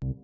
I'm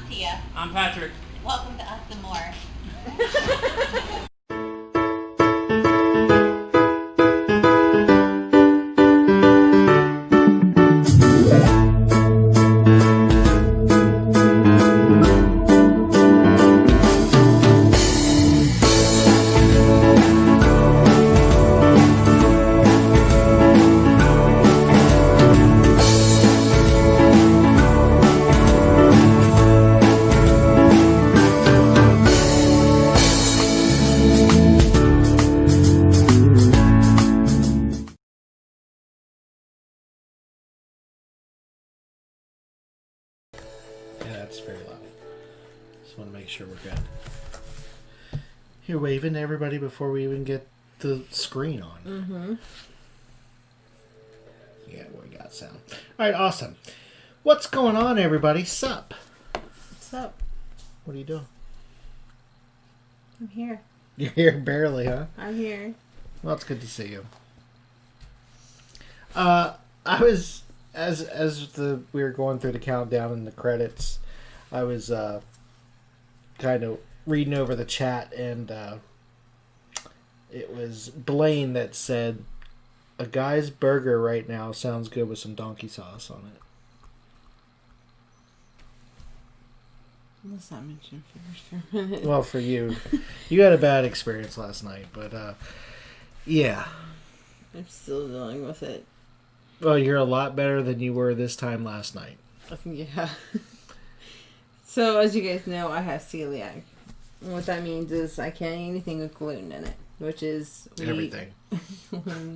Tia. I'm Patrick. Welcome to Us and More. That's very loud. Just want to make sure we're good. You're waving to everybody before we even get the screen on. Mm-hmm. Yeah, we got sound. All right, awesome. What's going on, everybody? Sup? What's up? What are you doing? I'm here. You're here barely, huh? I'm here. Well, it's good to see you. I was we were going through the countdown and the credits. I was kind of reading over the chat, and it was Blaine that said, "A guy's burger right now sounds good with some donkey sauce on it." Let's not mention fingers for a minute. Well, for you, you had a bad experience last night, but yeah. I'm still dealing with it. Well, you're a lot better than you were this time last night. Yeah. So, as you guys know, I have celiac. And what that means is I can't eat anything with gluten in it, which is Everything.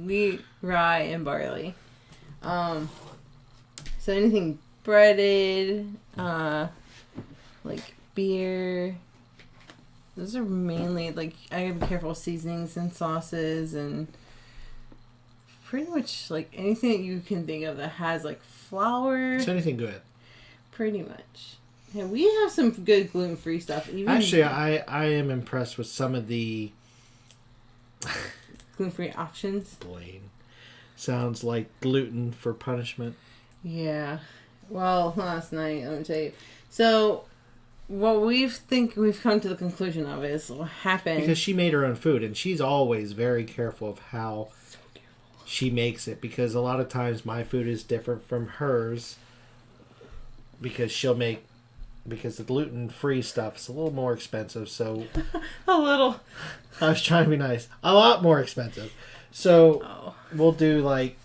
wheat, rye, and barley. So anything breaded, like beer. Those are mainly, like, I gotta be careful with seasonings and sauces and pretty much, like, anything that you can think of that has, like, flour. Is anything good? Pretty much. Yeah, we have some good gluten-free stuff. Actually, I am impressed with some of the gluten-free options. Blaine. Sounds like gluten for punishment. Yeah. Well, last night, let me tell you. So, what we've come to the conclusion of is what happened. Because she made her own food, and she's always very careful of how she makes it. Because a lot of times my food is different from hers. Because because the gluten-free stuff is a little more expensive, so... A little. I was trying to be nice. A lot more expensive. So, We'll do, like,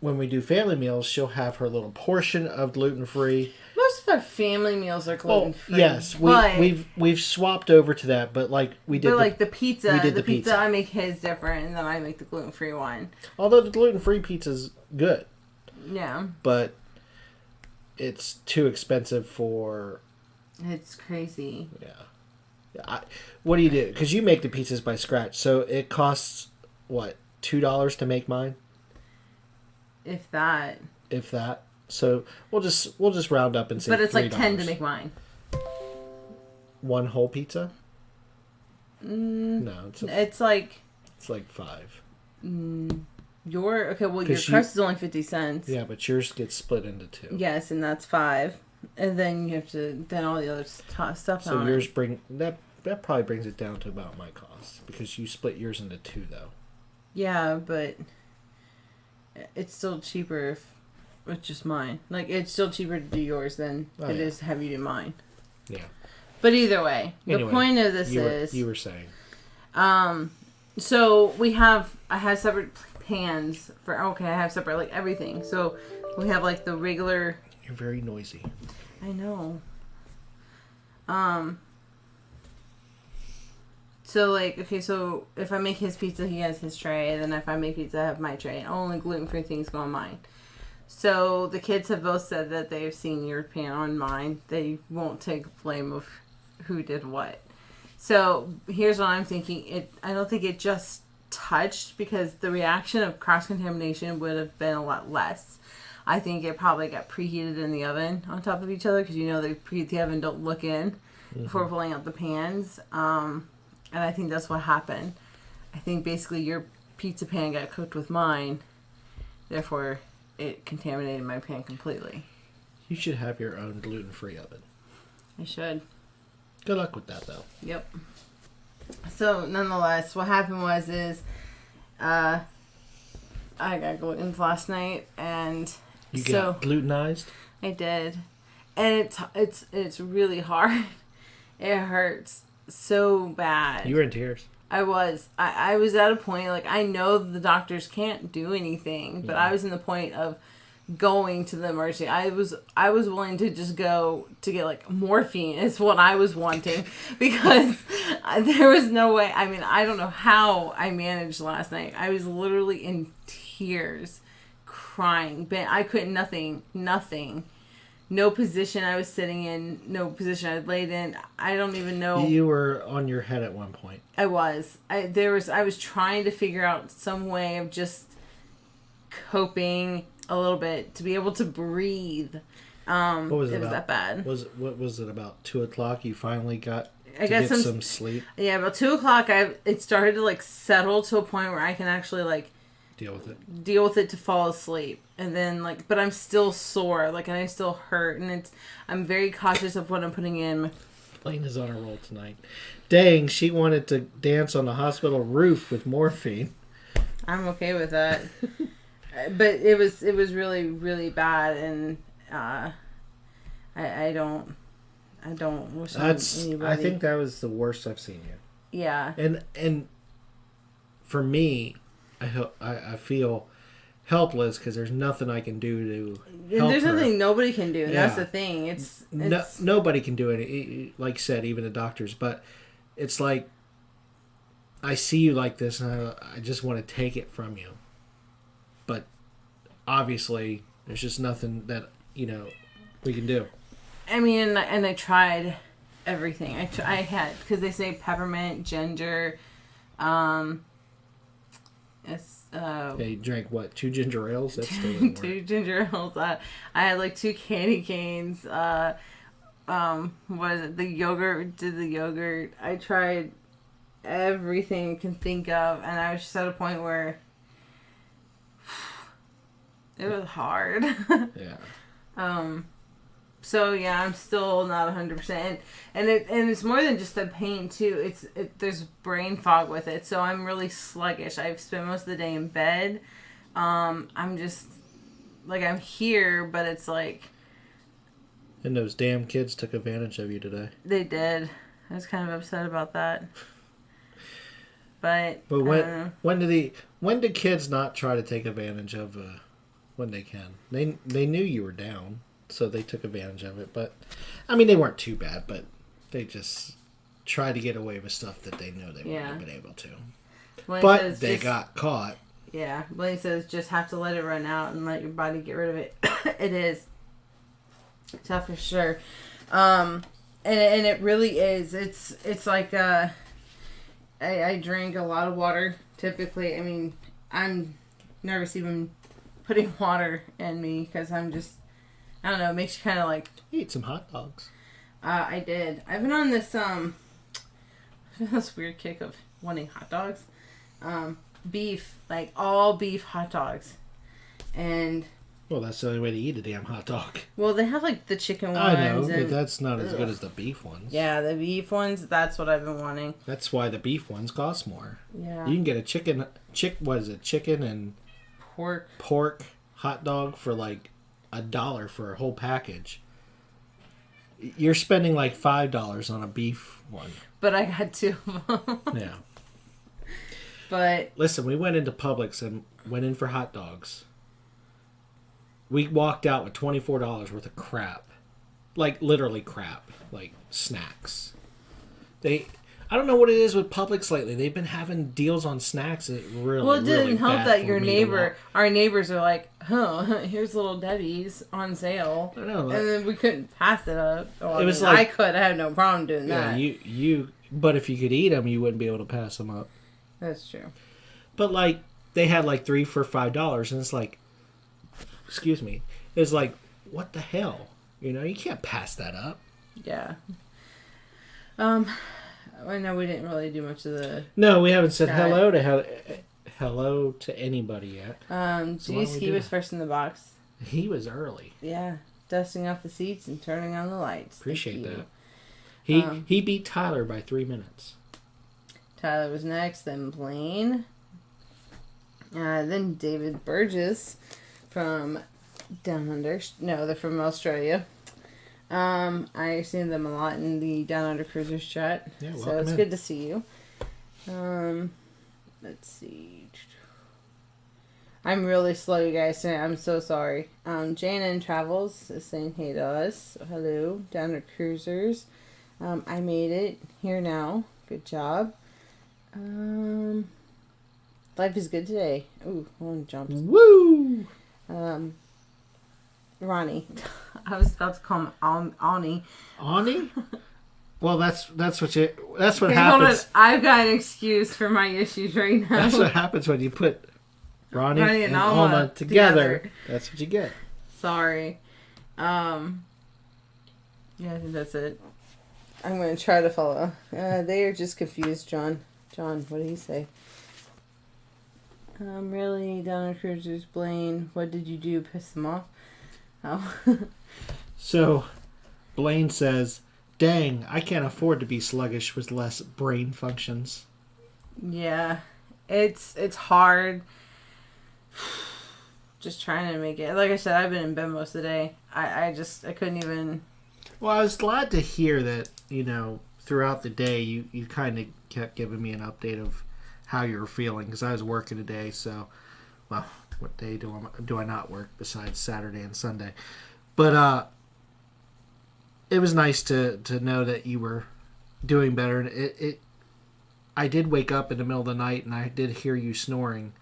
when we do family meals, she'll have her little portion of gluten-free. most of our family meals are gluten free. Yes, we've swapped over to that, but like we did. But like the pizza, we did the pizza I make his different, and then I make the gluten free one. Although the gluten free pizza's good. Yeah. But it's too expensive for. It's crazy. Yeah. What do you do? Because you make the pizzas by scratch, so it costs what, $2 to make mine? If that. So we'll just round up and say. But it's $3. like 10 to make mine. One whole pizza? No, it's like 5. Your crust is only 50 cents. Yeah, but yours gets split into 2. Yes, and that's 5, and then you have to all the other stuff. So yours that probably brings it down to about my cost because you split yours into 2 though. Yeah, but it's still cheaper if it's just mine. Like it's still cheaper to do yours than it is to have you do mine. Yeah. But either way, anyway, the point of this is you were saying. So I have separate pans I have separate like everything. So we have like the regular. You're very noisy. I know. So like so if I make his pizza, he has his tray, and then if I make pizza, I have my tray. And only gluten-free things go on mine. So the kids have both said that they've seen your pan on mine. They won't take blame of who did what. So here's what I'm thinking. I don't think it just touched because the reaction of cross-contamination would have been a lot less. I think it probably got preheated in the oven on top of each other because they preheat the oven, don't look in before pulling out the pans. And I think that's what happened. I think basically your pizza pan got cooked with mine. Therefore, it contaminated my pan completely. You should have your own gluten-free oven. I should. Good luck with that, though. Yep. So, nonetheless, what happened was I got gluten last night, and you got glutenized? I did, and it's really hard. It hurts so bad. You were in tears. I was. I was at a point, like, I know the doctors can't do anything, but I was in the point of going to the emergency. I was willing to just go to get, like, morphine is what I was wanting because there was no way. I mean, I don't know how I managed last night. I was literally in tears, crying. But I couldn't, nothing. No position I was sitting in, no position I laid in. I don't even know. You were on your head at one point. I was. I was trying to figure out some way of just coping a little bit to be able to breathe. What was it was that bad. What was it about 2:00? You finally got to get some sleep. Yeah, about 2:00. It started to like settle to a point where I can actually like deal with it to fall asleep, and then like, but I'm still sore, like, and I still hurt, and I'm very cautious of what I'm putting in. Blaine is on a roll tonight. Dang, she wanted to dance on the hospital roof with morphine. I'm okay with that. But it was really, really bad, and I don't wish on anybody. I think that was the worst I've seen you. Yeah. And for me, I feel helpless because there's nothing I can do to help There's her. nothing nobody can do. Yeah. That's the thing. It's nobody can do it. Like you said, even the doctors. But it's like I see you like this, and I just want to take it from you. But obviously, there's just nothing that we can do. I mean, and I tried everything. I had, because they say peppermint, ginger. You drank what? 2 ginger ales? That's still 2 ginger ales. I had like 2 candy canes. What is it? The yogurt. Did the yogurt. I tried everything you can think of, and I was just at a point where it was hard. Yeah. So yeah, I'm still not 100%, and it's more than just the pain too. There's brain fog with it, so I'm really sluggish. I've spent most of the day in bed. I'm just like, I'm here, but it's like. And those damn kids took advantage of you today. They did. I was kind of upset about that. But when do kids not try to take advantage of when they can? They knew you were down. so they took advantage of it. But I mean, they weren't too bad, but they just tried to get away with stuff that they know they wouldn't have been able to. Blaine But they got caught. Yeah, Blaine says just have to let it run out and let your body get rid of it. It is tough for sure, and it really is. It's like I drink a lot of water typically. I mean, I'm nervous even putting water in me because I'm just, I don't know, it makes you kind of like... Eat some hot dogs. I did. I've been on this weird kick of wanting hot dogs. Beef, like all beef hot dogs. And... Well, that's the only way to eat a damn hot dog. Well, they have like the chicken ones. I know, but that's not as good as the beef ones. Yeah, the beef ones, that's what I've been wanting. That's why the beef ones cost more. Yeah. You can get a chicken and pork hot dog for like $1 for a whole package. You're spending like $5 on a beef one. But I got 2 of them. Yeah. But listen, we went into Publix and went in for hot dogs. We walked out with $24 worth of crap. Like, literally crap. Like, snacks. I don't know what it is with Publix lately. They've been having deals on snacks that really, well, it didn't really help bad that for your me neighbor, our neighbors are like, here's Little Debbie's on sale. I know. And then we couldn't pass it up. Well, It was I like... could. I had no problem doing that. Yeah, but if you could eat them, you wouldn't be able to pass them up. That's true. But, like, they had, like, 3 for $5, and it's like... Excuse me. It's like, what the hell? You know, you can't pass that up. Yeah. I know we didn't really do much of the... No, we haven't said hello to anybody yet. Geez, he was first in the box. He was early. Yeah. Dusting off the seats and turning on the lights. Appreciate that. He beat Tyler by 3 minutes. Tyler was next, then Blaine. Then David Burgess from Down Under. No, they're from Australia. I see them a lot in the Downunder Cruisers chat. Yeah, so it's good to see you. Let's see. I'm really slow, you guys. I'm so sorry. Janan Travels is saying hey to us. Hello, Downunder Cruisers. I made it here now. Good job. Life is good today. Ooh, one jumped. Woo! Ronnie. I was about to call him Ani. Ani? Well, that's what happens. Hold on. I've got an excuse for my issues right now. That's what happens when you put Ronnie and Alma together. That's what you get. Sorry. Yeah, I think that's it. I'm going to try to follow. They are just confused, John. John, what did he say? Really, Downunder Cruisers, Blaine, what did you do? Piss them off? Oh. So, Blaine says, dang, I can't afford to be sluggish with less brain functions. Yeah, it's hard. Just trying to make it. Like I said, I've been in bed most of the day. I couldn't even... Well, I was glad to hear that, throughout the day, you kind of kept giving me an update of how you were feeling, because I was working today, so, well, what day do I not work besides Saturday and Sunday? But it was nice to know that you were doing better. And I did wake up in the middle of the night, and I did hear you snoring,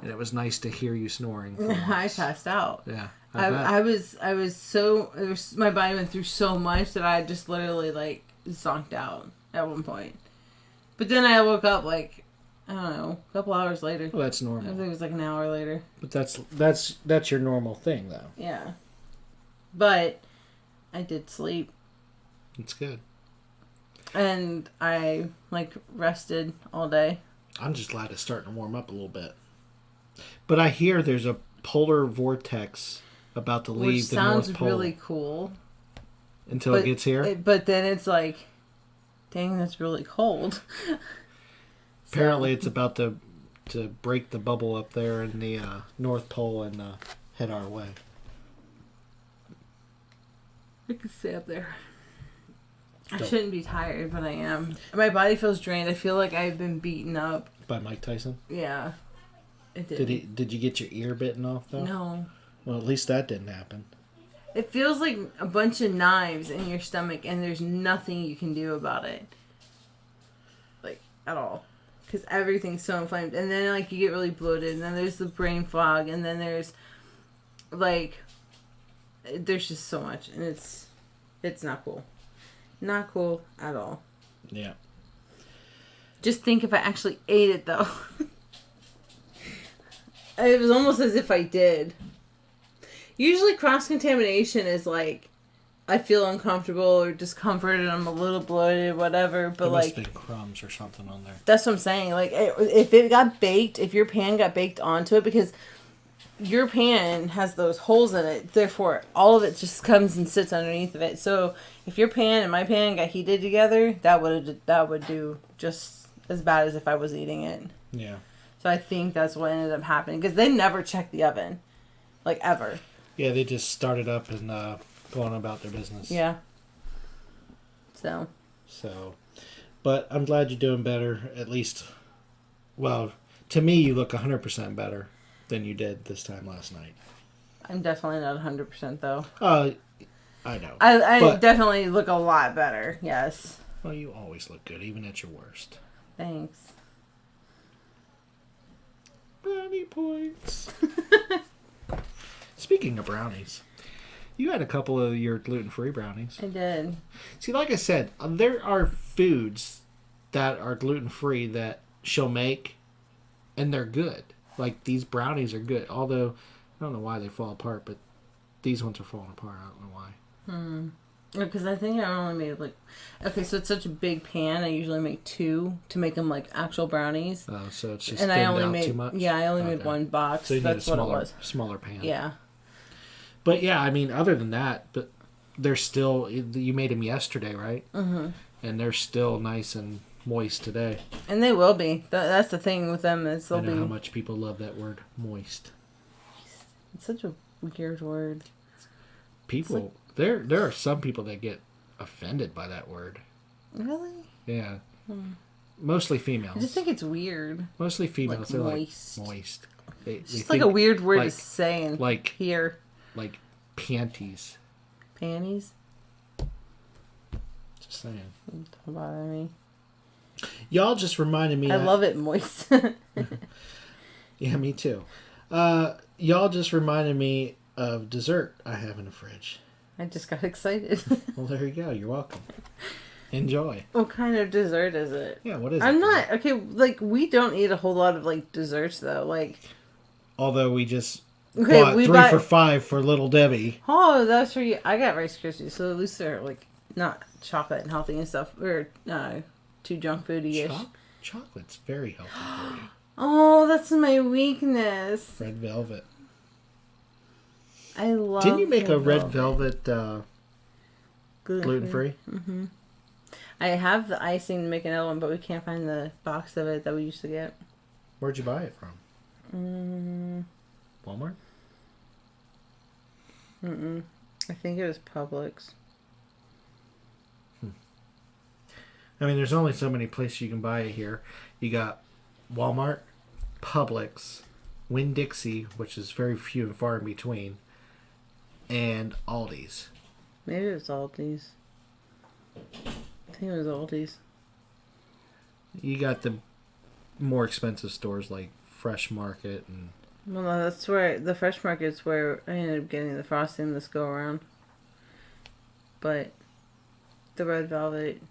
and it was nice to hear you snoring. I passed out. Yeah, I was so... my body went through so much that I just literally, zonked out at one point. But then I woke up, I don't know, a couple hours later. Well, that's normal. I think it was an hour later. But that's your normal thing, though. Yeah. But I did sleep. It's good. And I, rested all day. I'm just glad it's starting to warm up a little bit. But I hear there's a polar vortex about to leave the North Pole. Sounds really cool. Until it gets here? But then it's dang, that's really cold. Apparently it's about to break the bubble up there in the North Pole and head our way. I can stay up there. I shouldn't be tired, but I am. My body feels drained. I feel like I've been beaten up. By Mike Tyson? Yeah. It did. Did you get your ear bitten off, though? No. Well, at least that didn't happen. It feels like a bunch of knives in your stomach, and there's nothing you can do about it. Like, at all. Because everything's so inflamed. And then, like, you get really bloated, and then there's the brain fog, and then there's, like, there's just so much, and it's not cool. Not cool at all. Yeah. Just think if I actually ate it, though. It was almost as if I did. Usually cross-contamination is like, I feel uncomfortable or discomforted, I'm a little bloated, whatever, but there like... must have been crumbs or something on there. That's what I'm saying. Like, if it got baked, if your pan got baked onto it, because your pan has those holes in it, therefore all of it just comes and sits underneath of it. So if your pan and my pan got heated together, that would do just as bad as if I was eating it. Yeah. So I think that's what ended up happening, because they never checked the oven, like, ever. Yeah, they just started up and going about their business. Yeah. So, but I'm glad you're doing better. At least, well, to me, you look 100% better than you did this time last night. I'm definitely not 100% though. I know. I definitely look a lot better. Yes. Well, you always look good, even at your worst. Thanks. Brownie points. Speaking of brownies, you had a couple of your gluten-free brownies. I did. See, like I said, there are foods that are gluten-free that she'll make, and they're good. Like, these brownies are good. Although, I don't know why they fall apart, but these ones are falling apart. I don't know why. Because I think I only made, like... Okay, so it's such a big pan. I usually make 2 to make them, like, actual brownies. Oh, so it's just and thinned I only out made, too much? Yeah, I only made 1 box. So you That's need a what it was. smaller pan. Yeah. But, yeah, I mean, other than that, but they're still... You made them yesterday, right? Mm-hmm. And they're still nice and moist today. And they will be. That's the thing with them. Is they'll I know be... how much people love that word, moist. It's such a weird word. People... Like, there are some people that get offended by that word. Really? Yeah. Mostly females. I just think it's weird. Mostly females. Like They're moist. like moist. It's just like a weird word like, to say and like, hear. Like panties. Panties? Just saying. Don't bother me. Y'all just reminded me. I love it moist. Yeah, me too. Y'all just reminded me of dessert I have in the fridge. I just got excited. Well, there you go. You're welcome. Enjoy. What kind of dessert is it? Yeah, what is it? I'm not... Okay, like, we don't eat a whole lot of, like, desserts, though. Like... Although we just bought 3 for $5 for Little Debbie. Oh, that's for you. I got Rice Krispies, so at least they're, like, not chocolate and healthy and stuff. Or, too junk foody-ish. Chocolate's very healthy for you. Oh, that's my weakness. Red velvet. I love. Didn't you make a red velvet gluten-free? Mm-hmm. I have the icing to make another one, but we can't find the box of it that we used to get. Where'd you buy it from? Walmart? I think it was Publix. I mean, there's only so many places you can buy it here. You got Walmart, Publix, Winn-Dixie, which is very few and far in between, and Aldi's. Maybe it was Aldi's. I think it was Aldi's. You got the more expensive stores like Fresh Market and... Well, no, that's where... The Fresh Market's where I ended up getting the frosting this go-around. But the red velvet...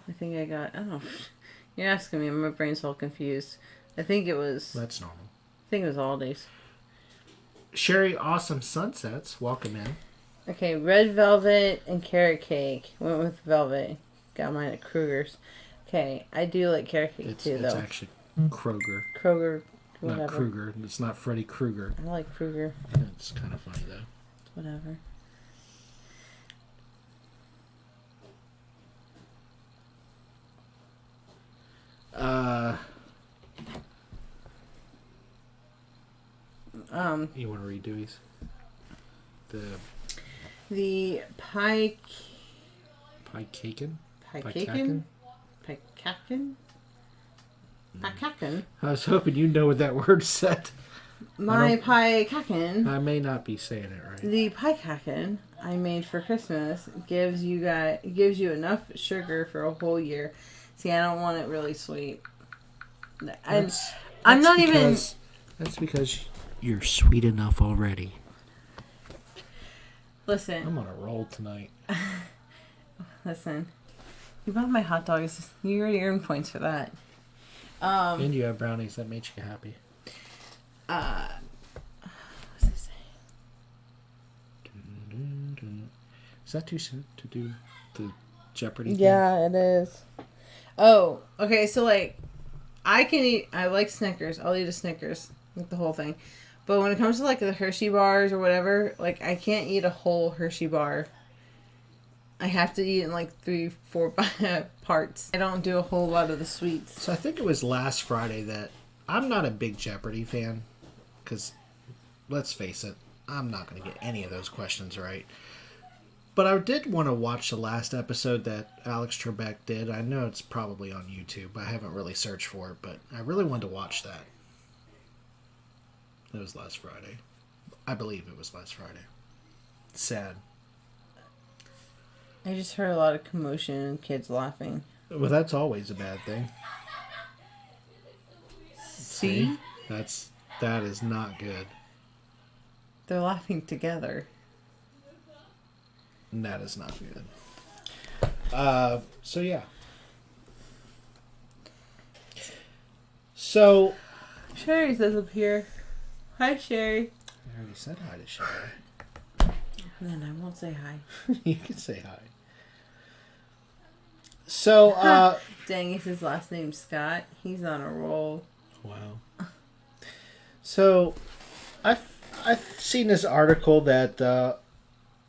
I think I got... I don't know. You're asking me. My brain's all confused. I think it was... That's normal. I think it was Aldi's. Sherry Awesome Sunsets. Welcome in. Okay, red velvet and carrot cake. Went with velvet. Got mine at Kruger's. Okay, I do like carrot cake too, though. It's actually Kroger. Kroger, whatever. Not Kruger. It's not Freddy Krueger. I like Kruger. It's kind of funny, though. Whatever. You want to read Dewey's? The pie... Pie-cakin? Pie-cakin? Pie-cakin? Pie-cakin? I was hoping you know what that word said. My pie kaken. I may not be saying it right. The pie kaken I made for Christmas gives you enough sugar for a whole year. See, I don't want it really sweet. That's because you're sweet enough already. Listen. I'm on a roll tonight. Listen. You bought my hot dogs. You already earned points for that. And you have brownies that made you happy. What's it say? Is that too soon to do the Jeopardy thing? Yeah, it is. Oh, okay. So, like, I like Snickers. I'll eat a Snickers. Like, the whole thing. But when it comes to, like, the Hershey bars or whatever, like, I can't eat a whole Hershey bar. I have to eat in, like, 3-4 parts. I don't do a whole lot of the sweets. So I think it was last Friday that I'm not a big Jeopardy fan. Because, let's face it, I'm not going to get any of those questions right. But I did want to watch the last episode that Alex Trebek did. I know it's probably on YouTube. I haven't really searched for it, but I really wanted to watch that. It was last Friday. I believe it was last Friday. Sad. I just heard a lot of commotion and kids laughing. Well, that's always a bad thing. See? That is not good. They're laughing together. And that is not good. So yeah. So Sherry says up here. Hi, Sherry. I already said hi to Sherry. Then I won't say hi. You can say hi. So, dang, it's his last name Scott. He's on a roll. Wow. So, I've seen this article that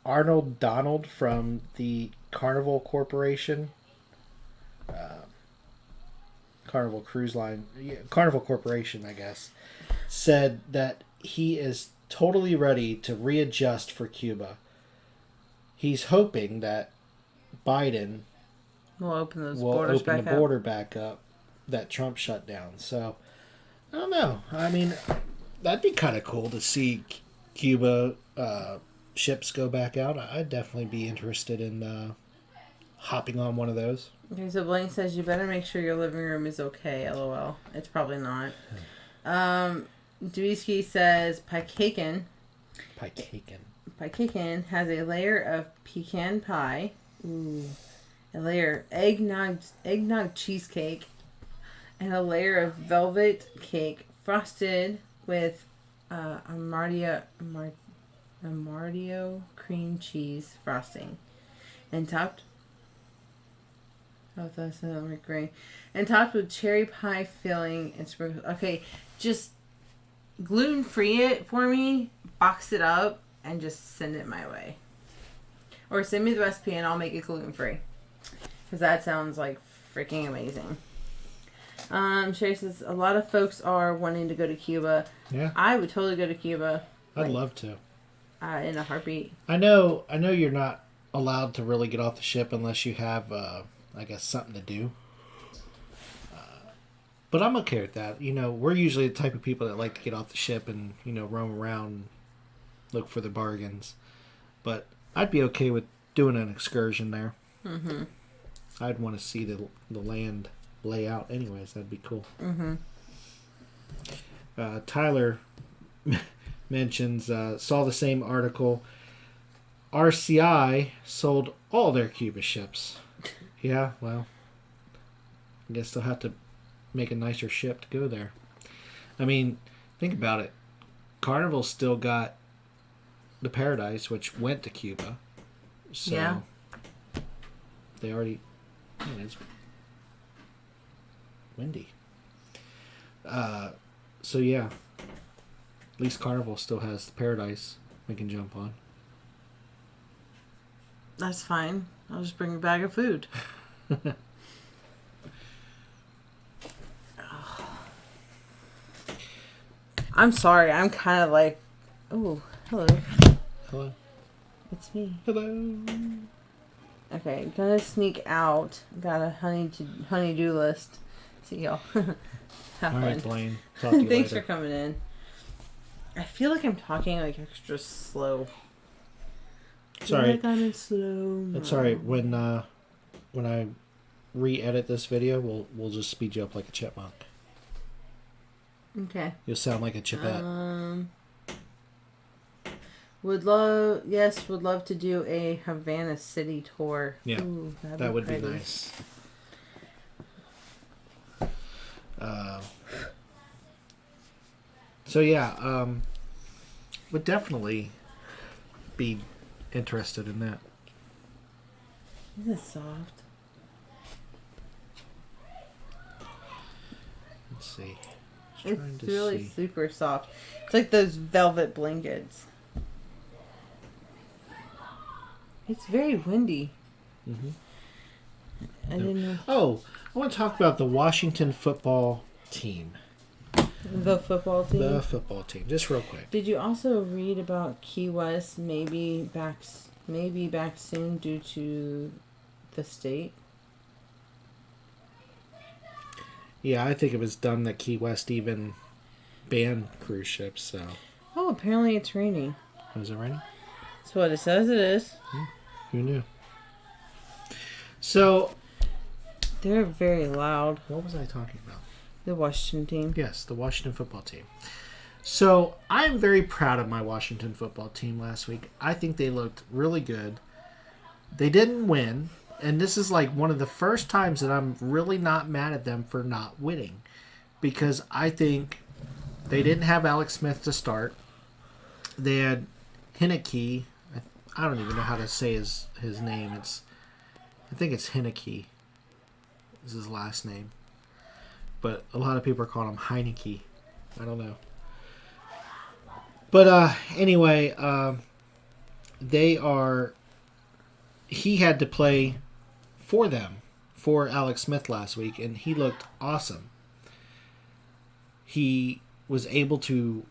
Arnold Donald from the Carnival Corporation, Carnival Cruise Line, Carnival Corporation, I guess, said that he is totally ready to readjust for Cuba. He's hoping that Biden will open the border back up that Trump shut down. So, I don't know. I mean, that'd be kind of cool to see Cuba ships go back out. I'd definitely be interested in hopping on one of those. Okay, so Blaine says you better make sure your living room is okay. LOL. It's probably not. Dweezky says Pie-Caken has a layer of pecan pie. Ooh. A layer of eggnog cheesecake. And a layer of velvet cake frosted with Amarillo cream cheese frosting. And topped... Oh, that's not great. And topped with cherry pie filling and sprinkled... Okay, just gluten-free it for me, box it up, and just send it my way. Or send me the recipe and I'll make it gluten-free. Because that sounds like freaking amazing. Sherry says, a lot of folks are wanting to go to Cuba. Yeah. I would totally go to Cuba. I'd love to. In a heartbeat. I know you're not allowed to really get off the ship unless you have, I guess, something to do. But I'm okay with that. You know, we're usually the type of people that like to get off the ship and, you know, roam around and look for the bargains. But I'd be okay with doing an excursion there. Mm-hmm. I'd want to see the land lay out anyways. That'd be cool. Mm-hmm. Tyler mentions, saw the same article. RCI sold all their Cuba ships. Yeah, well, I guess they'll have to make a nicer ship to go there. I mean, think about it. Carnival still got the Paradise, which went to Cuba. So yeah. They already... it's windy. So yeah. At least Carnival still has the Paradise we can jump on. That's fine. I'll just bring a bag of food. I'm sorry. I'm kind of like... Oh, hello. Hello. It's me. Hello. Okay, gonna sneak out. Got a honey-do list. See y'all. Have All right, fun. Blaine. Talk to you Thanks later. for coming in. I feel like I'm talking like extra slow. Sorry. Like I'm in slow. It's alright. When I re-edit this video, we'll just speed you up like a chipmunk. Okay. You'll sound like a chipette. Would love to do a Havana City tour. Yeah, Ooh, that would be nice. So yeah, would definitely be interested in that. Isn't it soft? Let's see. It's really super soft. It's like those velvet blankets. It's very windy. Mm-hmm. I didn't know. Oh, I want to talk about the Washington football team. The football team? The football team, just real quick. Did you also read about Key West maybe back soon due to the state? Yeah, I think it was done that Key West even banned cruise ships, so. Oh, apparently it's raining. Was it raining? That's what it says it is. Who knew? So. They're very loud. What was I talking about? The Washington team. Yes, the Washington football team. So, I'm very proud of my Washington football team last week. I think they looked really good. They didn't win, and this is like one of the first times that I'm really not mad at them for not winning, because I think they didn't have Alex Smith to start. They had Heineke. I don't even know how to say his name. I think it's Heineke is his last name. But a lot of people are calling him Heineke. I don't know. But anyway, he had to play for them, for Alex Smith last week, and he looked awesome. He was able to,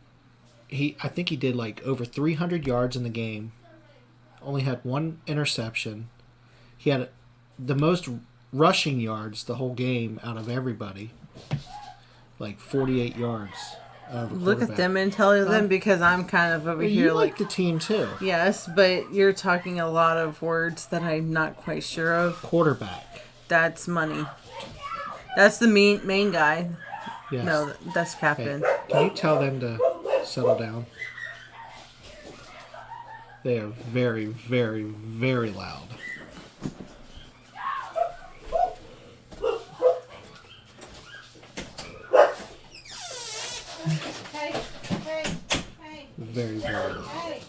I think he did like over 300 yards in the game, only had one interception. He had the most rushing yards the whole game out of everybody, like 48 yards. Look at them and tell them, because I'm kind of over here you like the team too. Yes, but you're talking a lot of words that I'm not quite sure of. Quarterback. That's money. That's the main guy. Yes. No, that's captain. Hey, can you tell them to settle down? They are very, very, very loud. Hey. Very, very loud. Hey.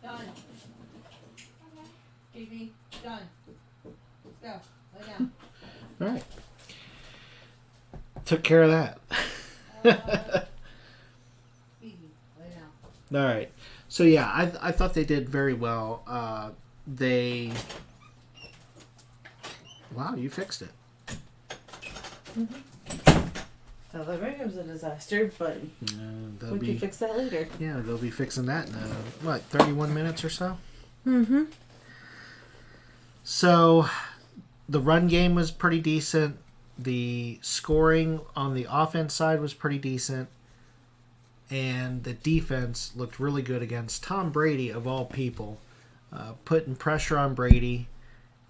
Done. Phoebe, done. Let's go. Lay down. All right. Took care of that. Phoebe, lay down. All right. So, yeah, I thought they did very well. Wow, you fixed it. So the room's a disaster, but we can fix that later. Yeah, they'll be fixing that in, 31 minutes or so? Mm-hmm. So, the run game was pretty decent. The scoring on the offense side was pretty decent. And the defense looked really good against Tom Brady, of all people. Putting pressure on Brady.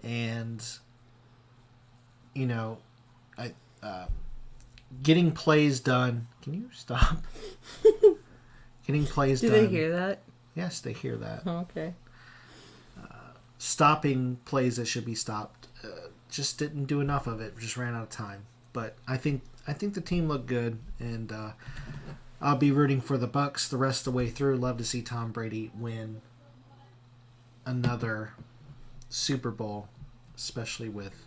And, getting plays done. Can you stop? Getting plays done. Do they hear that? Yes, they hear that. Oh, okay. Stopping plays that should be stopped. Just didn't do enough of it. Just ran out of time. But I think the team looked good, and I'll be rooting for the Bucs the rest of the way through. Love to see Tom Brady win another Super Bowl, especially with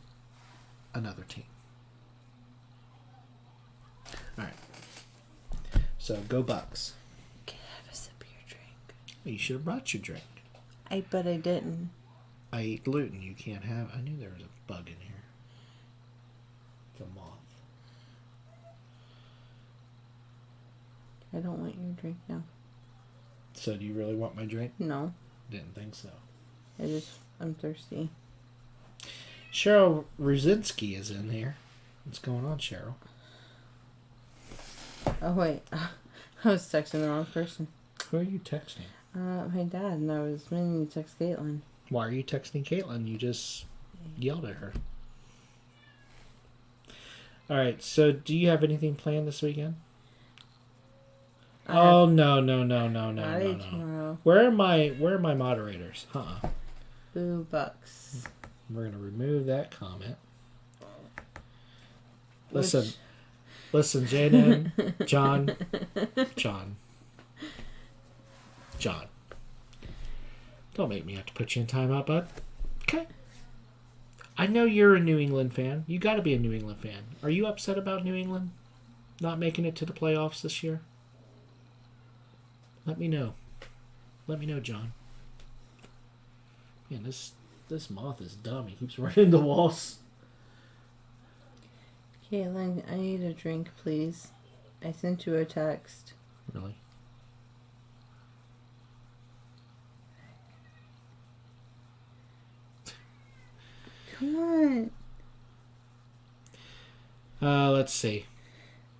another team. All right. So go Bucs. Can I have a sip of your drink? You should have brought your drink. But I didn't. I eat gluten. You can't have. I knew there was a bug in here. It's a moth. I don't want your drink now. So do you really want my drink? No. Didn't think so. I'm thirsty. Cheryl Ruzinski is in here. What's going on, Cheryl? Oh wait. I was texting the wrong person. Who are you texting? My dad, and I was meaning to text Caitlin. Why are you texting Caitlin? You just yelled at her. All right. So, do you have anything planned this weekend? No. Tomorrow. Where are my moderators? Boo bucks. We're gonna remove that comment. Listen, Jaden, John. Don't make me have to put you in timeout, bud. Okay. I know you're a New England fan. You got to be a New England fan. Are you upset about New England not making it to the playoffs this year? Let me know. Let me know, John. Man, this moth is dumb. He keeps running into walls. Caitlin, I need a drink, please. I sent you a text. Really? Come on. Let's see.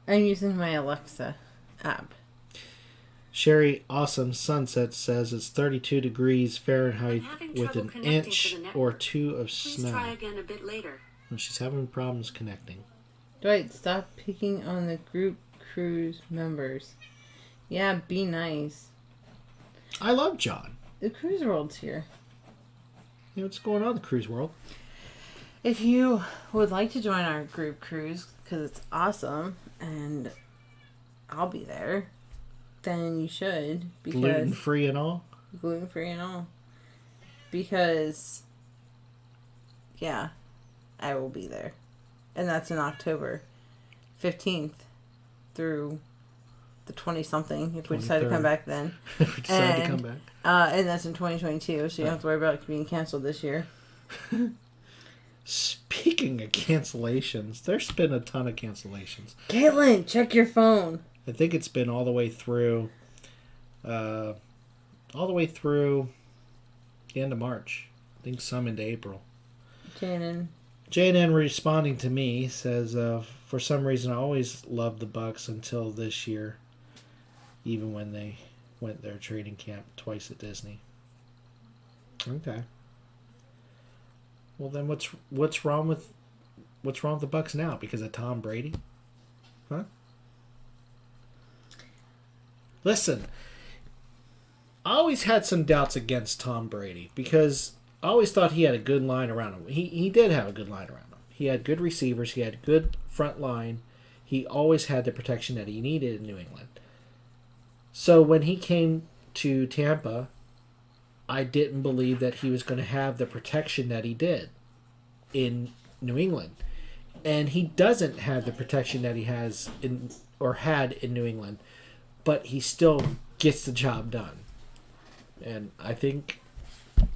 I'm using my Alexa app. Sherry Awesome Sunset says it's 32 degrees Fahrenheit with an inch or two of snow. Try again a bit later. Well, she's having problems connecting. Dwight, stop picking on the group cruise members. Yeah, be nice. I love John. The cruise world's here. You know what's going on in the cruise world? If you would like to join our group cruise, because it's awesome, and I'll be there, then you should. Because Gluten-free and all? Gluten-free and all. Because, yeah, I will be there. And that's in October 15th through the 20-something, if we decide to come back then. If we decide to come back. And that's in 2022, so you don't have to worry about it being canceled this year. Speaking of cancellations, there's been a ton of cancellations. Caitlin, check your phone. I think it's been all the way through the end of March. I think some into April. JNN responding to me says, for some reason I always loved the Bucks until this year, even when they went their training camp twice at Disney. Okay. Well, then what's wrong with the Bucks now? Because of Tom Brady? Huh? Listen, I always had some doubts against Tom Brady because I always thought he had a good line around him. He did have a good line around him. He had good receivers. He had good front line. He always had the protection that he needed in New England. So when he came to Tampa, I didn't believe that he was going to have the protection that he did in New England. And he doesn't have the protection that he has had in New England, but he still gets the job done. And I think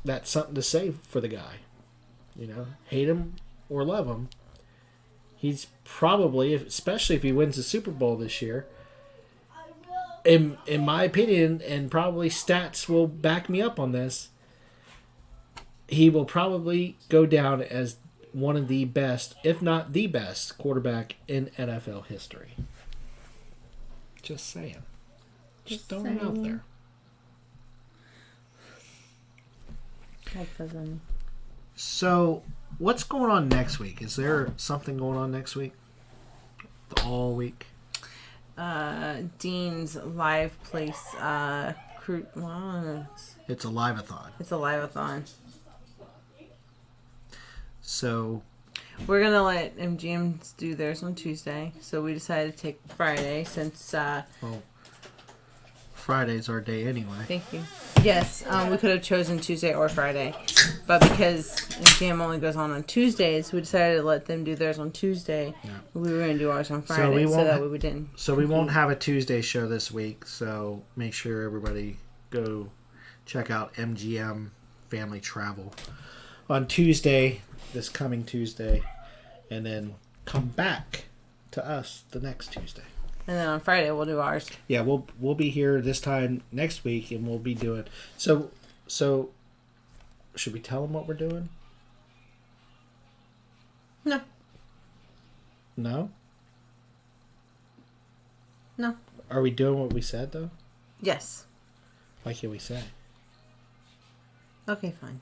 that's something to say for the guy. You know, hate him or love him, he's probably, especially if he wins the Super Bowl this year, in my opinion, and probably stats will back me up on this, he will probably go down as one of the best, if not the best, quarterback in NFL history. Just saying. Just throwing it out there. So, what's going on next week? Is there something going on next week? All week? Dean's live place It's a Live-A-Thon. It's a Live-A-Thon. So we're gonna let MGMs do theirs on Tuesday. So we decided to take Friday since well, Friday's our day anyway. Thank you. Yes, we could have chosen Tuesday or Friday, but because MGM only goes on Tuesdays, we decided to let them do theirs on Tuesday. Yeah. We were going to do ours on Friday, so that way we didn't. So we won't have a Tuesday show this week. So make sure everybody go check out MGM Family Travel on Tuesday, this coming Tuesday, and then come back to us the next Tuesday. And then on Friday we'll do ours. Yeah, we'll be here this time next week, and we'll be doing so. Should we tell them what we're doing? No. No. No. Are we doing what we said though? Yes. Why can't we say? Okay, fine.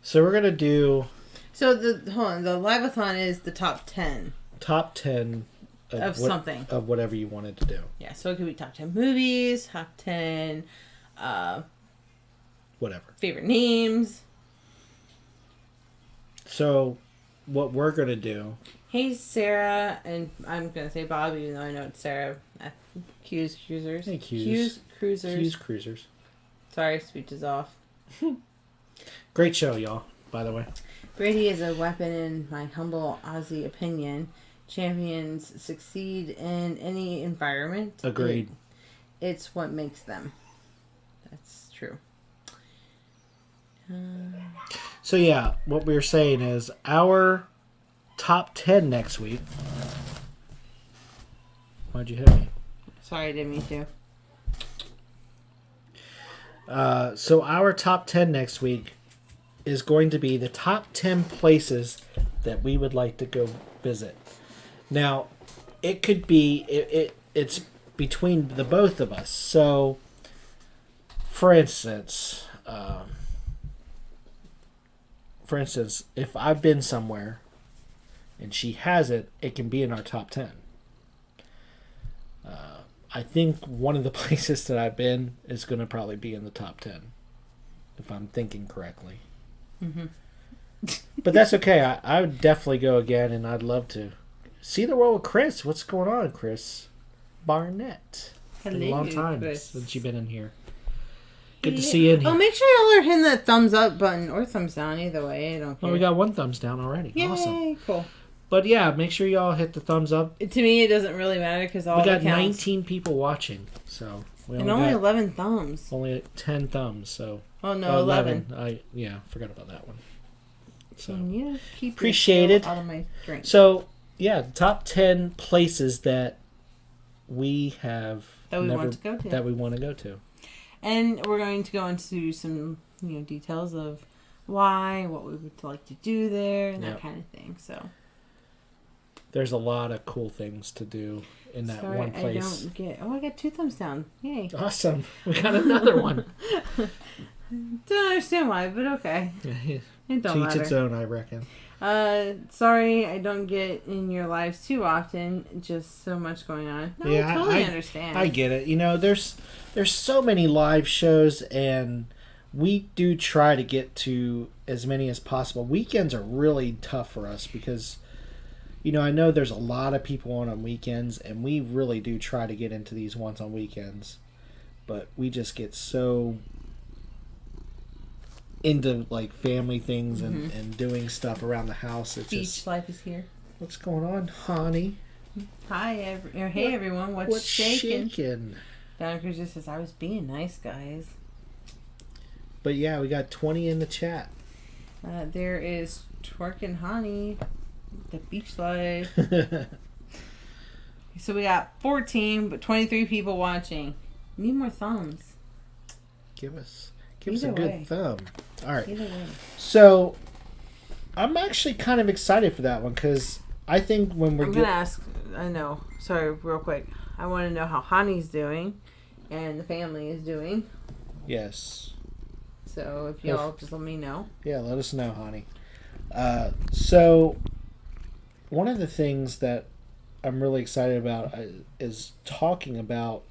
So we're gonna do. So the Live-A-Thon is the top 10. Top 10 of something. Of whatever you wanted to do. Yeah, so it could be top 10 movies, top 10 whatever. Favorite names. So what we're going to do. Hey, Sarah, and I'm going to say Bob, even though I know it's Sarah. Q's Cruisers. Hey, Q's Cruisers. Q's Cruisers. Sorry, speech is off. Great show, y'all, by the way. Brady is a weapon in my humble Aussie opinion. Champions succeed in any environment. Agreed. It's what makes them. That's true. So yeah, what we were saying is our top 10 next week. Why'd you hit me? Sorry, I didn't mean to. So our top 10 next week is going to be the top 10 places that we would like to go visit. Now, it could be it's between the both of us. So, for instance, if I've been somewhere and she hasn't, it can be in our top 10. I think one of the places that I've been is going to probably be in the top 10, if I'm thinking correctly. Mm-hmm. But that's okay. I would definitely go again, and I'd love to see the world with Chris. What's going on, Chris Barnett? Hello, been a long time Chris. since you've been in here. Good to see you in here. Oh, make sure y'all are hitting that thumbs up button or thumbs down. Either way, I don't care. Well, we got one thumbs down already. Yay, awesome. Cool. But yeah, make sure y'all hit the thumbs up. To me, it doesn't really matter because all we got counts. 19 people watching, so we And only got 11 thumbs. only 10 thumbs. So oh no, 11. I forgot about that one. So Can you keep appreciate your it. out of my drink? So yeah, top 10 places that we have That we want to go to. That we want to go to. And we're going to go into some details of why, what we would like to do there, and that kind of thing. So there's a lot of cool things to do in that one place. I got 2 thumbs down. Yay. Awesome. We got another one. Don't understand why, but okay. Yeah, it don't to each matter. its own, I reckon. Sorry, I don't get in your lives too often. Just so much going on. No, Yeah, I totally understand. I get it. There's so many live shows, and we do try to get to as many as possible. Weekends are really tough for us because, I know there's a lot of people on weekends, and we really do try to get into these ones on weekends. But we just get so into like family things and doing stuff around the house. It's Beach life is here. What's going on, honey? Hi, hey everyone. What's shaking? Downunder Cruisers says, I was being nice, guys. But yeah, we got 20 in the chat. There is Twerkin' Honey, the beach life. So we got 14, but 23 people watching. Need more thumbs. Give us a good thumb. All right. Either way. So I'm actually kind of excited for that one because I think when we're I'm gonna ask. I know. Sorry, real quick. I want to know how Honey's doing, and the family is doing. Yes. So if y'all just let me know. Yeah, let us know, honey. So one of the things that I'm really excited about is talking about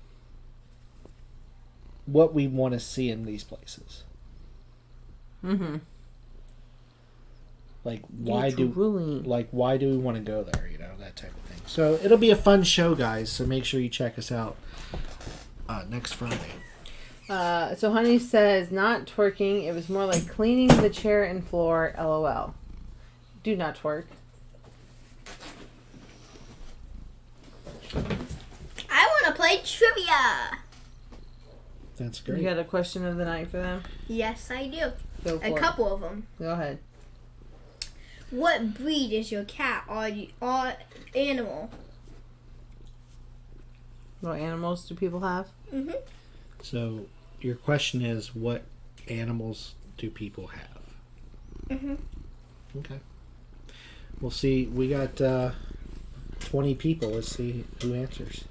what we want to see in these places. Mm-hmm. Like why do we want to go there? That type of thing. So it'll be a fun show, guys. So make sure you check us out next Friday. So Honey says, not twerking. It was more like cleaning the chair and floor. LOL. Do not twerk. I want to play trivia. That's great. You got a question of the night for them? Yes, I do. Go for A it. couple of them. Go ahead. What breed is your cat or animal? What animals do people have? Mm-hmm. So your question is, what animals do people have? Mm-hmm. Okay. We'll see. We got 20 people. Let's see who answers.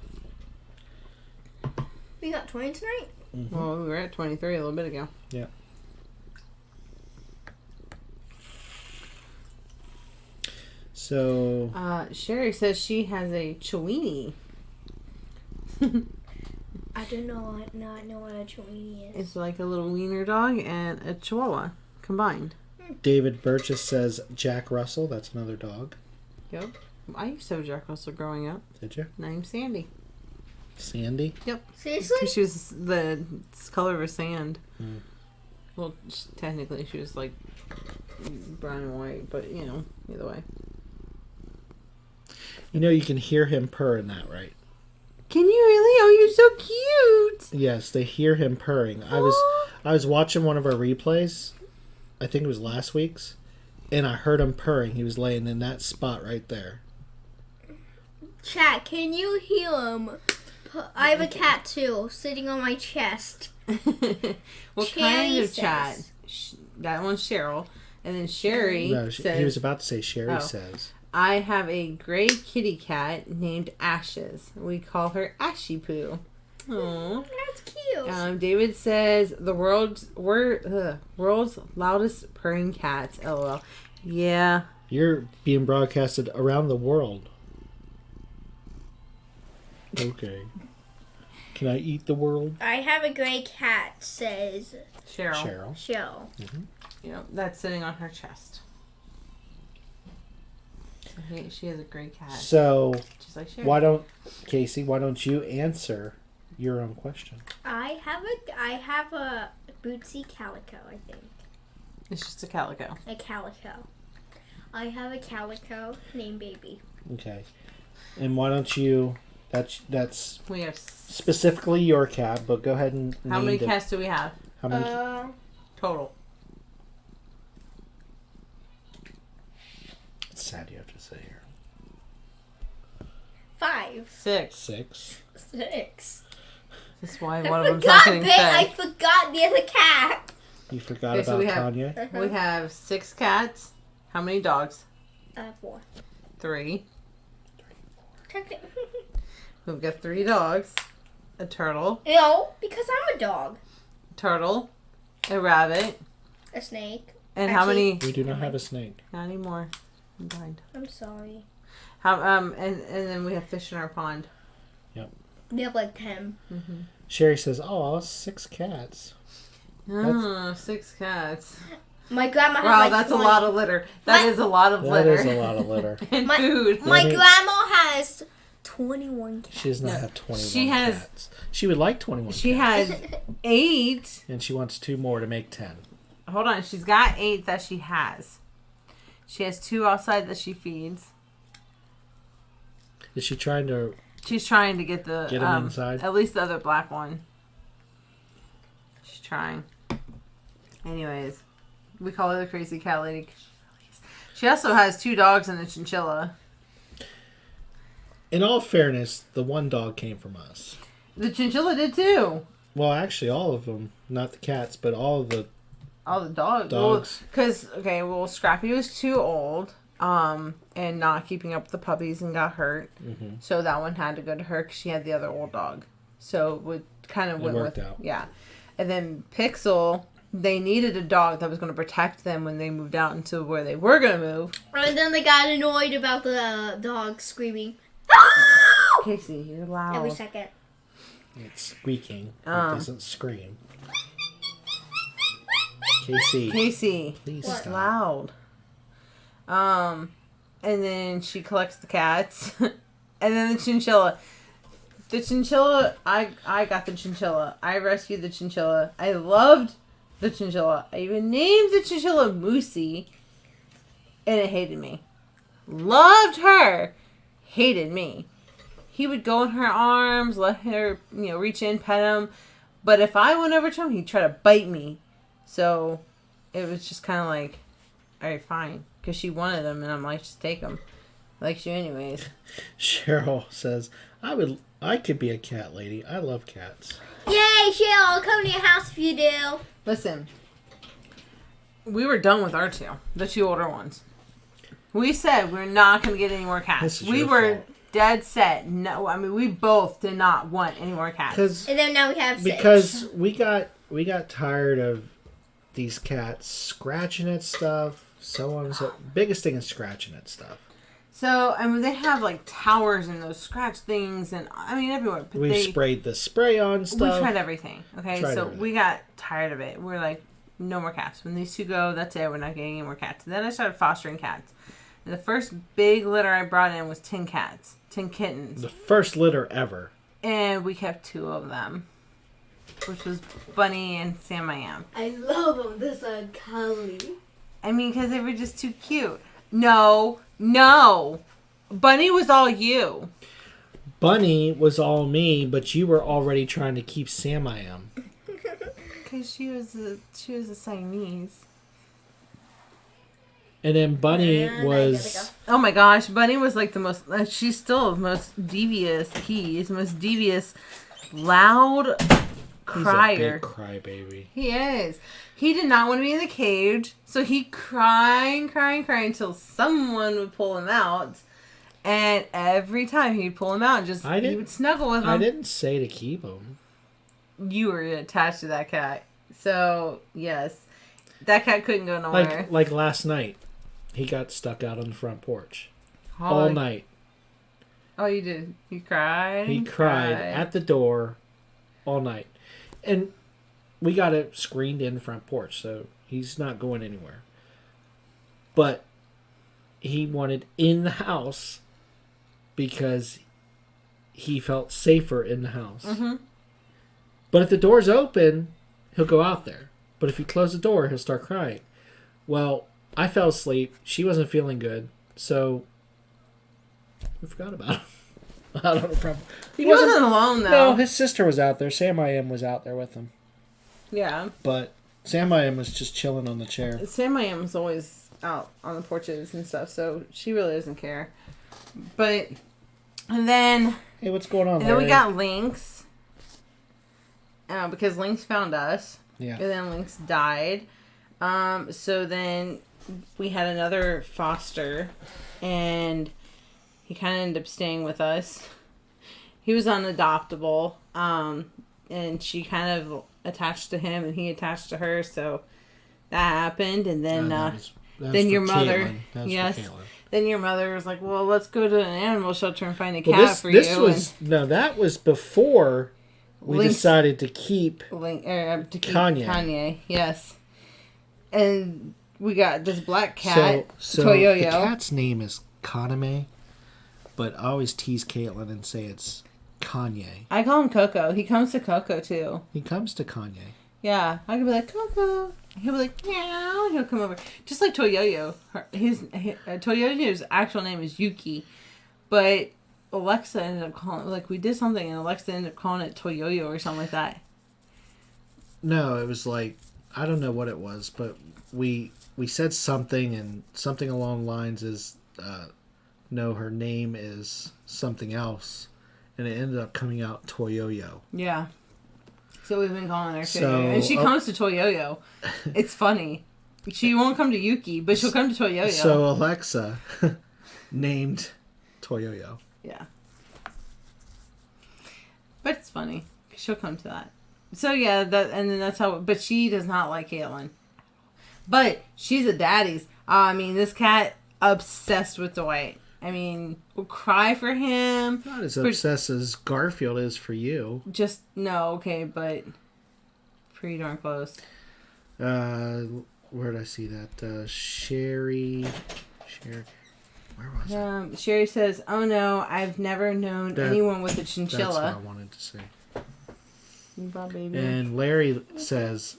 We got 20 tonight? Mm-hmm. Well, we were at 23 a little bit ago. Yeah. So. Sherry says she has a Chiweenie. I do not know what a Chiweenie is. It's like a little wiener dog and a Chihuahua combined. David Burgess says Jack Russell. That's another dog. Yep. I used to have Jack Russell growing up. Did you? Named Sandy. Sandy? Yep. Seriously? Because she was the color of her sand. Mm. Well, technically she was like brown and white, but you know, either way. You know you can hear him purring that, right? Can you really? Oh, you're so cute. Yes, they hear him purring. I was watching one of our replays. I think it was last week's, and I heard him purring. He was laying in that spot right there. Chat, can you hear him? I have a cat too, sitting on my chest. What kind of chat? That one's Cheryl, and then Sherry No, says, he was about to say Sherry Oh. says. I have a gray kitty cat named Ashes. We call her Ashy Poo. Aww. That's cute. David says the world's loudest purring cats. LOL. Yeah. You're being broadcasted around the world. Okay. Can I eat the world? I have a gray cat, says Cheryl. Cheryl. Mm-hmm. Yep, that's sitting on her chest. So she has a gray cat. So, Just like Cheryl. Casey, why don't you answer your own question? I have a Bootsy calico, I think. It's just a calico. A calico. I have a calico named Baby. Okay. And why don't you... That's We have... specifically your cat, but go ahead and How name many the- cats do we have? How many? Total. It's sad you have to say here. 5. 6. 6. 6. That's why I one of them's not forgot, getting I fed. forgot the other cat. You forgot Okay, so about we have- Kanye? We have 6 cats. How many dogs? 4. 3. Technically. We've got 3 dogs. A turtle. No, because I'm a dog. Turtle. A rabbit. A snake. And how Actually- many... We do not have a snake. Not anymore. I'm blind. I'm sorry. And then we have fish in our pond. We have like 10. Mm-hmm. Sherry says, "Oh, 6 cats." Oh, 6 cats. My grandma has Wow, like that's 20. a lot of litter. That is a lot of That litter. is a lot of litter. And My- food. My Let me- grandma has 21 cats. She does not No, have 21 she has- cats. She would like 21 She cats. has 8. And she wants 2 more to make 10. Hold on. She's got 8 that she has. She has 2 outside that she feeds. Is she trying to... She's trying to get the... Get 'em inside? At least the other black one. She's trying. Anyways. We call her the crazy cat lady. She also has 2 dogs and a chinchilla. In all fairness, the one dog came from us. The chinchilla did too. Well, actually, all of them. Not the cats, but all of the... All the dogs. Dogs. Because, Scrappy was too old. And not keeping up with the puppies and got hurt. Mm-hmm. So that one had to go to her because she had the other old dog. So it kind of went worked with... out. Yeah. And then Pixel... They needed a dog that was going to protect them when they moved out into where they were going to move. And then they got annoyed about the dog screaming. Casey, you're loud. Every second. It's squeaking. It doesn't scream. Casey, Casey, please it's stop. loud. And then she collects the cats. And then the chinchilla. The chinchilla, I got the chinchilla. I rescued the chinchilla. I loved the chinchilla. I even named the chinchilla Moosey. And it hated me. Loved her. Hated me. He would go in her arms, let her, reach in, pet him. But if I went over to him, he'd try to bite me. So it was just kind of like, all right, fine. Because she wanted him, and I'm like, just take him. Likes you anyways. Cheryl says, I could be a cat lady. I love cats. Yay, Cheryl, I'll come to your house if you do. Listen, we were done with our 2, the 2 older ones. We said we're not going to get any more cats. This is We your were fault. dead set. No, I mean, we both did not want any more cats. And then now we have 6. Because we got tired of these cats scratching at stuff, so on and so. Biggest thing is scratching at stuff. So, I mean, they have like towers and those scratch things, and I mean, everywhere. But We sprayed the spray on stuff. We tried everything. Okay, we got tired of it. We're like, no more cats. When these 2 go, that's it. We're not getting any more cats. And then I started fostering cats. And the first big litter I brought in was 10 cats, 10 kittens. The first litter ever. And we kept 2 of them, which was Bunny and UsandMoreYT. I love them. This color. I mean, because they were just too cute. No. Bunny was all you. Bunny was all me, but you were already trying to keep UsandMoreYT. Because she was a Siamese. And then Bunny was... Oh my gosh, Bunny was like the most... she's still the most devious. He's the most devious, loud crier. He's a big crybaby. He is. He did not want to be in the cage, so he crying until someone would pull him out. And every time he'd pull him out, he would snuggle with him. I didn't say to keep him. You were attached to that cat. So, yes. That cat couldn't go nowhere. Like last night. He got stuck out on the front porch. All night. Oh, you did? You cried? He cried at the door all night. And we got it screened in front porch, so he's not going anywhere. But he wanted in the house because he felt safer in the house. Mm-hmm. But if the door's open, he'll go out there. But if you close the door, he'll start crying. Well, I fell asleep. She wasn't feeling good. So we forgot about him. Out on the front. He wasn't alone, though. No, his sister was out there. UsandMoreYT was out there with him. Yeah. But UsandMoreYT was just chilling on the chair. UsandMoreYT was always out on the porches and stuff, so she really doesn't care. But, and then... Hey, what's going on, And Larry? then we got Lynx. Because Lynx found us. Yeah. And then Lynx died. So then we had another foster, and he kind of ended up staying with us. He was unadoptable, and she kind of attached to him, and he attached to her. So that happened, and then then your mother, then your mother was like, "Well, let's go to an animal shelter and find a cat for you." That was before we decided to keep Kanye. Kanye, yes. And we got this black cat, so Toyoyo. The cat's name is Kaname, but I always tease Caitlin and say it's Kanye. I call him Coco. He comes to Coco, too. He comes to Kanye. Yeah. I can be like, Coco. He'll be like, meow. He'll come over. Just like Toyoyo. Toyoyo's actual name is Yuki. But Alexa ended up calling it, we did something, and Alexa ended up calling it Toyoyo or something like that. No, it was like, I don't know what it was, but we said something, and something along the lines is, no, her name is something else, and it ended up coming out Toyoyo. Yeah. So we've been calling her Toyoyo. And she comes to Toyoyo. It's funny. She won't come to Yuki, but she'll come to Toyoyo. So Alexa named Toyoyo. Yeah. But it's funny. She'll come to that. So yeah, and then that's how. But she does not like Caitlin. But she's a daddy's. I mean, this cat obsessed with Dwight. I mean, will cry for him. Not as obsessed as Garfield is for you. Just but pretty darn close. Where did I see that? Sherry. Where was it? Sherry says, "Oh no, I've never known anyone with a chinchilla." That's what I wanted to say. Baby. And Larry says,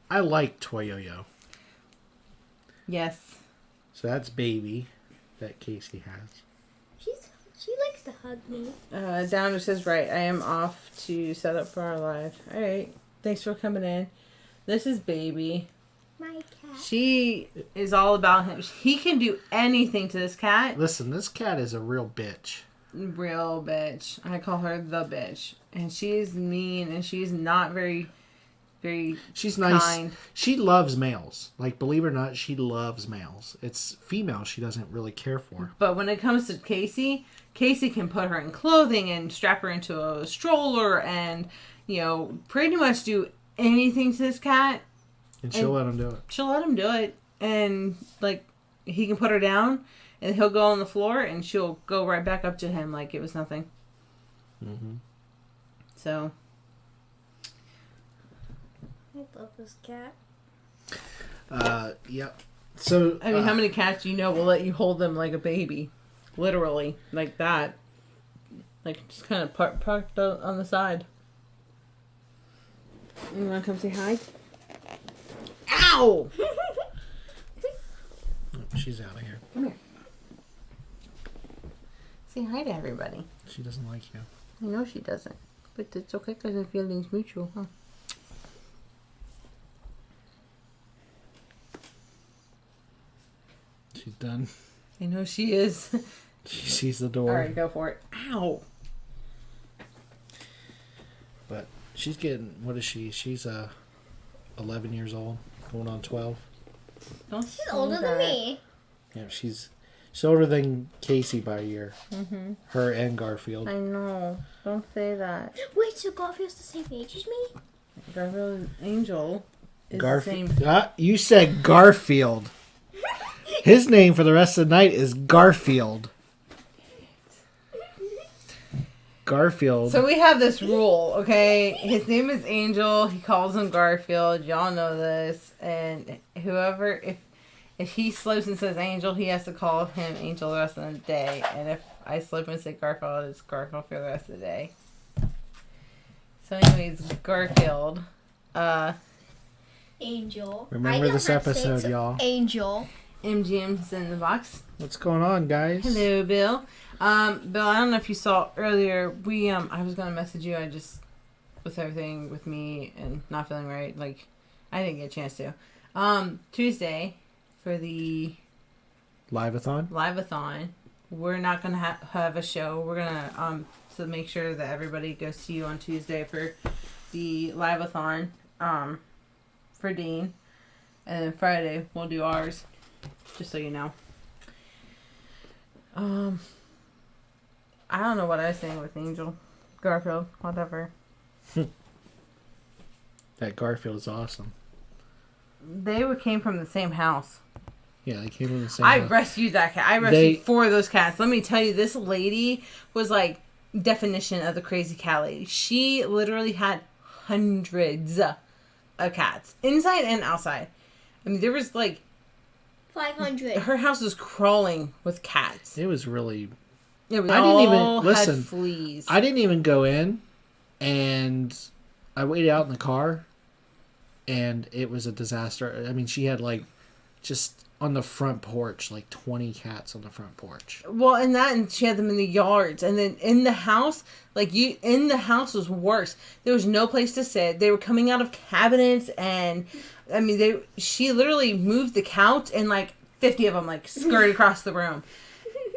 "I like Toyoyo." Yes. So that's baby that Casey has. She likes to hug me. Downer says, "Right, I am off to set up for our live." All right. Thanks for coming in. This is baby. My cat. She is all about him. He can do anything to this cat. Listen, this cat is a real bitch. Real bitch. I call her the bitch. And she's mean, and she's not very, very She's nice. kind. She loves males. Like, believe it or not, she loves males. It's females she doesn't really care for. But when it comes to Casey, Casey can put her in clothing and strap her into a stroller and, pretty much do anything to this cat. And she'll let him do it. She'll let him do it. And, he can put her down and he'll go on the floor and she'll go right back up to him like it was nothing. Mm-hmm. So. I love this cat. Yep. So I mean, how many cats do you know will let you hold them like a baby? Literally, like that. Like, just kind of parked on the side. You want to come say hi? Ow! She's out of here. Come here. Say hi to everybody. She doesn't like you. I know she doesn't. But it's okay because the feeling's mutual, huh? She's done. I know she is. She sees the door. Alright, go for it. Ow! But she's getting, what is she? She's 11 years old, going on 12. She's older than me. Yeah, she's older than Casey by a year. Mm-hmm. Her and Garfield. I know. Don't say that. Wait, so Garfield's the same age as me? Garfield and Angel is the same. You said Garfield. His name for the rest of the night is Garfield. Garfield. So we have this rule, okay? His name is Angel. He calls him Garfield. Y'all know this. And whoever, if he slips and says Angel, he has to call him Angel the rest of the day. And if I slip and say Garfield, it's Garfield for the rest of the day. So anyways, Garfield. Angel. Remember this episode, y'all. Angel. MGM's in the box. What's going on, guys? Hello, Bill. Bill, I don't know if you saw earlier, I was going to message you, I just, with everything with me and not feeling right, I didn't get a chance to. Tuesday, for the Live-A-Thon, we're not going to have a show. We're going to, so make sure that everybody goes see you on Tuesday for the Live-A-Thon, for Dean. And then Friday, we'll do ours, just so you know. I don't know what I was saying with Angel. Garfield, whatever. That Garfield is awesome. They came from the same house. Yeah, they came from the same I house. rescued that cat. I rescued 4 of those cats. Let me tell you, this lady was like definition of the crazy cat lady. She literally had hundreds of cats. Inside and outside. I mean, there was 500. her house was crawling with cats. It was really... It was I didn't even all listen. had fleas. I didn't even go in, and I waited out in the car, and it was a disaster. I mean, she had just on the front porch, 20 cats on the front porch. Well, and she had them in the yards, and then in the house, in the house was worse. There was no place to sit. They were coming out of cabinets, and I mean, she literally moved the couch, and 50 of them skirted across the room.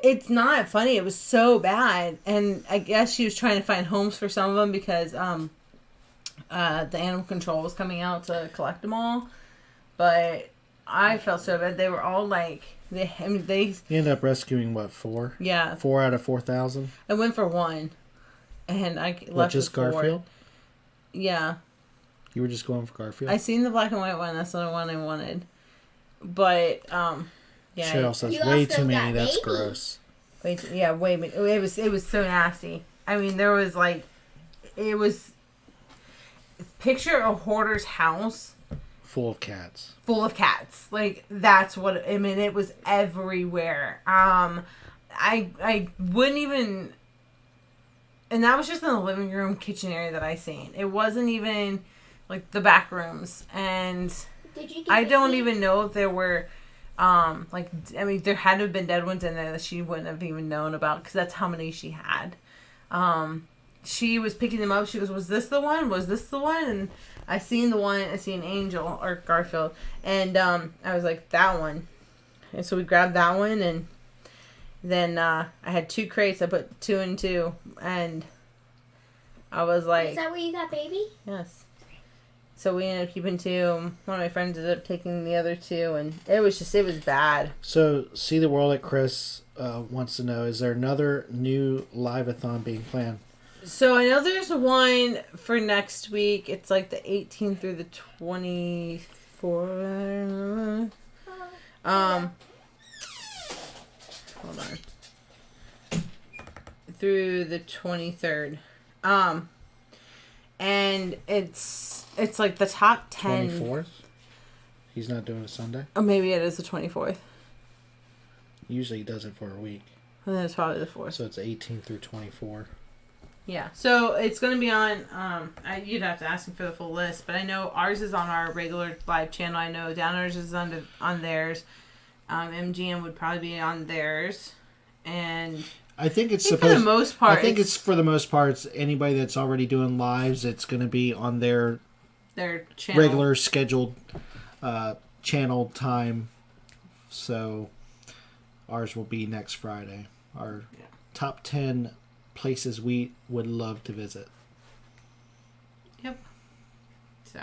It's not funny. It was so bad, and I guess she was trying to find homes for some of them because the animal control was coming out to collect them all. But I felt so bad. They were all they. You ended up rescuing what, 4? Yeah. 4 out of 4,000. I went for 1, and I left What, just with 4. Garfield? Yeah. You were just going for Garfield. I seen the black and white one. That's the one I wanted. But yeah. Cheryl says You way also too many. got That's baby. gross. Way. It was so nasty. I mean, there was it was. Picture a hoarder's house Full of cats. full of cats. That's what I mean. It was everywhere. I wouldn't even. And that was just in the living room, kitchen area that I seen. It wasn't even the back rooms. And Did you get I don't baby? even know if there were. I mean, there had to have been dead ones in there that she wouldn't have even known about because that's how many she had. She was picking them up. She goes, "Was this the one? Was this the one?" And I seen the one. I seen Angel or Garfield, and I was like, "That one." And so we grabbed that one, and then I had 2 crates. I put 2 and 2, and I was like, Is that where you got baby? "Yes." So we ended up keeping 2. One of my friends ended up taking the other 2, and it was bad. So, See the World at Chris wants to know, is there another new Live-A-Thon being planned? So I know there's one for next week. It's like the 18th through the 24th. Hold on. Through the 23rd. And it's like the top 10. 24th? He's not doing a Sunday? Oh, maybe it is the 24th. Usually he does it for a week. And then it's probably the 4th. So it's 18 through 24. Yeah. So it's going to be on, you'd have to ask him for the full list, but I know ours is on our regular live channel. I know Downers is on theirs. MGM would probably be on theirs. And I think it's for the most part. I think it's for the most part, it's anybody that's already doing lives, it's going to be on their channel. Regular scheduled channel time. So ours will be next Friday. Our top 10 places we would love to visit. Yep. So.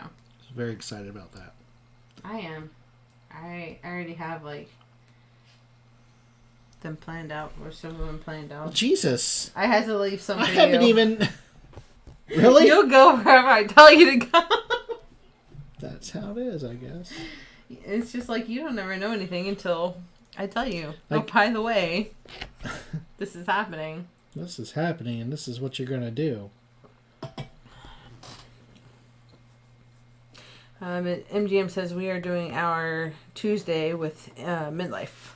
Very excited about that. I am. I already have like them planned out, or some of them planned out. Jesus. I had to leave some for I haven't you. even... Really? You'll go wherever I tell you to go. That's how it is, I guess. It's just like you don't ever know anything until I tell you. Like, oh, by the way, this is happening. This is happening, and this is what you're going to do. MGM says we are doing our Tuesday with Midlife.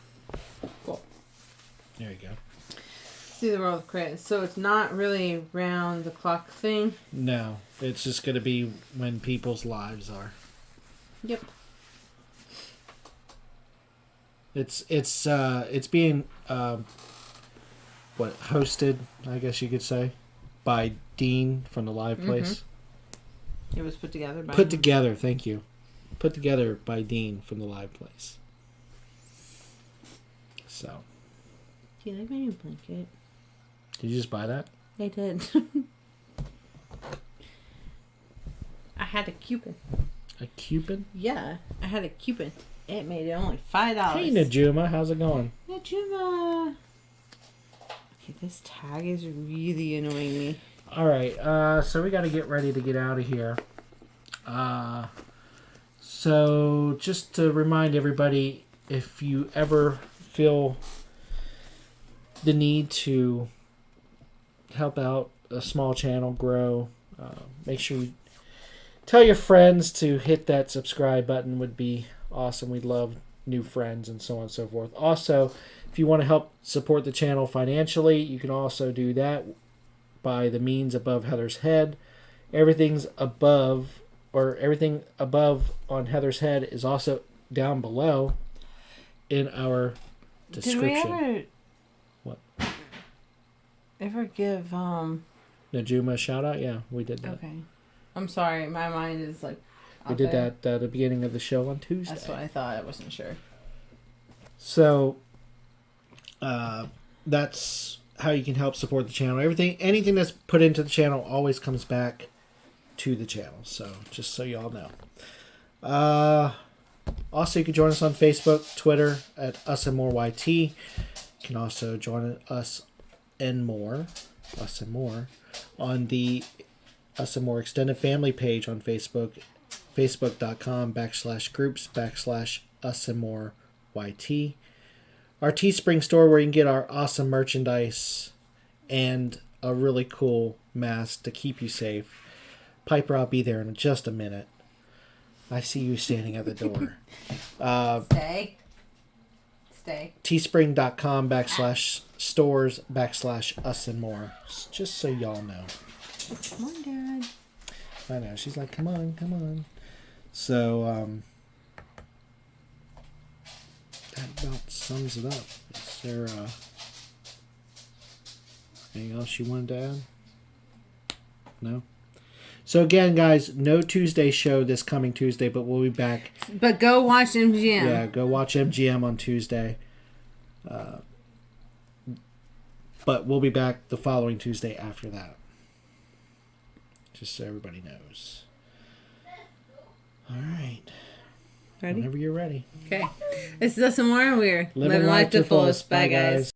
Cool. There you go. See the World of Chris. So it's not really round the clock thing. No, it's just going to be when people's lives are. Yep. It's being hosted, I guess you could say, by Dean from the Live Place. It was put together by Thank you. Put together by Dean from the Live Place. So. Do you like my new blanket? Did you just buy that? I did. I had a coupon. A coupon? Yeah, I had a coupon. It made it only $5. Hey, Najuma, how's it going? Najuma. Okay, this tag is really annoying me. All right, so we got to get ready to get out of here. So just to remind everybody, if you ever feel the need to help out a small channel grow, make sure you tell your friends to hit that subscribe button. Would be awesome. We'd love new friends and so on and so forth. Also, if you want to help support the channel financially, you can also do that by the means above Heather's head. Everything above on Heather's head is also down below in our description. Did we What? ever give Najuma a shout out? Yeah, we did that. Okay. I'm sorry, my mind is like We did that at the beginning of the show on Tuesday. That's what I thought. I wasn't sure. So that's how you can help support the channel. Anything that's put into the channel always comes back to the channel. So just so y'all know. Also, you can join us on Facebook, Twitter at UsandMoreYT. You can also join us and more on the Us and More Extended Family page on Facebook, facebook.com/groups/UsandMoreYT. Our Teespring store where you can get our awesome merchandise and a really cool mask to keep you safe. Piper, I'll be there in just a minute. I see you standing at the door. Stay. Teespring.com/stores/UsandMore. Just so y'all know. Come on, Dad. I know. She's like, come on. So, that about sums it up. Is there anything else you wanted to add? No? So again, guys, no Tuesday show this coming Tuesday, but we'll be back. But go watch MGM. Yeah, go watch MGM on Tuesday. But we'll be back the following Tuesday after that. Just so everybody knows. All right. Ready? Whenever you're ready. Okay. This is Us and More. We're Living life to the fullest. Bye, guys.